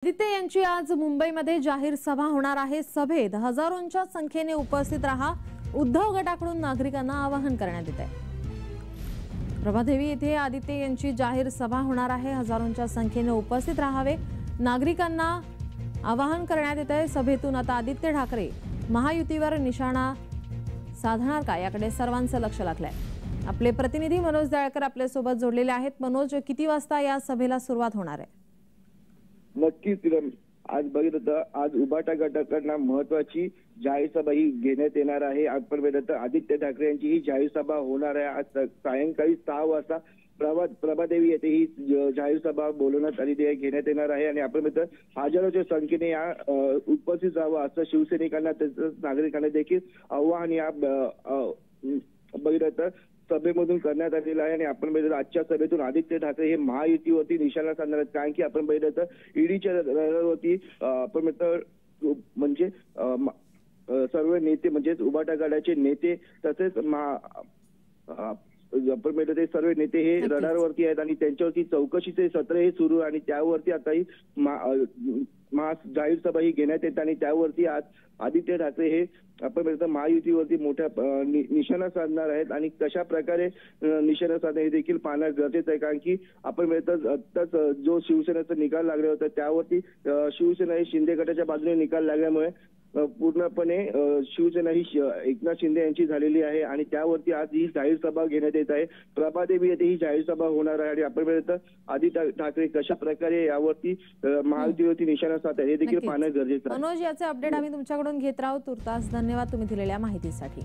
आदित्य यांची आज मुंबईमध्ये जाहीर सभा होणार आहे। सभेत हजारोंच्या संख्येने उपस्थित राहा, उद्धव गटाकडून नागरिकांना आवाहन करण्यात येत आहे। प्रभादेवी येथे आदित्य यांची जाहीर सभा होणार आहे। हजारोंच्या संख्येने उपस्थित राहावे, नागरिकांना आवाहन करण्यात येत आहे। सभेतून आता आदित्य ठाकरे महायुतीवर निशाणा साधणार का, याकडे सर्वांचं लक्ष लागलंय। आपले प्रतिनिधी मनोज दळकर आपल्या सोबत जोडलेले आहेत। मनोज, किती वाजता या सभेला सुरुवात होणार आहे? नक्कीच आज बघितलं आज उभाटा गटाकडनं महत्वाची जाहीर सभा ही घेण्यात येणार आहे। आपण बघितलं आदित्य ठाकरे यांची ही जाहीर सभा होणार आहे। आज सायंकाळी 6 वाजता प्रभादेवी येथे ही जाहीर सभा बोलवण्यात आली घेण्यात येणार आहे आणि आपण बघितलं हजारोच्या संख्येने या उपस्थित राहावं असं शिवसैनिकांना तसंच नागरिकांना देखील आवाहन या बघितलं सभेमधून करण्यात आलेला आहे। आणि आपण बघितलं आजच्या सभेतून आदित्य ठाकरे हे महायुतीवरती निशाणा साधणार आहेत, कारण की आपण बघितलं तर ईडीच्या रडारवरती आपण बघितलं म्हणजे सर्व नेते म्हणजेच उभाटा गटाचे नेते तसेच आपण बघितलं ते सर्व नेते हे रडारवरती आहेत आणि त्यांच्यावरती चौकशीचे सत्र हे सुरू आणि त्यावरती आता ही जाहीर सभा ही घेण्यात येते आणि त्यावरती आज आदित्य ठाकरे हे आपण बघितलं महायुतीवरती मोठ्या निशाणा साधणार आहेत आणि कशा प्रकारे निशाणा साधणे हे देखील पाहणं गरजेचं आहे, कारण की आपण बघितलं आत्ताच जो शिवसेनेचा निकाल लागला होता त्यावरती शिवसेना ही शिंदे गटाच्या बाजूने निकाल लागल्यामुळे पूर्णपणे शिवसेना ही एकनाथ शिंदे यांची झालेली आहे आणि त्यावरती आज ही जाहीर सभा घेण्यात येत आहे। प्रभादेवी येथे ही जाहीर सभा होणार आहे आणि आपण बघितलं आदित्य ठाकरे कशा प्रकारे यावरती महायुतीवरती निशाणा साधतात हे देखील पाहणं गरजेचं आहे। मनोज, याचे अपडेट आम्ही तुमच्याकडून घेत राहू। तुर्तास धन्यवाद तुम्ही दिलेल्या माहितीसाठी।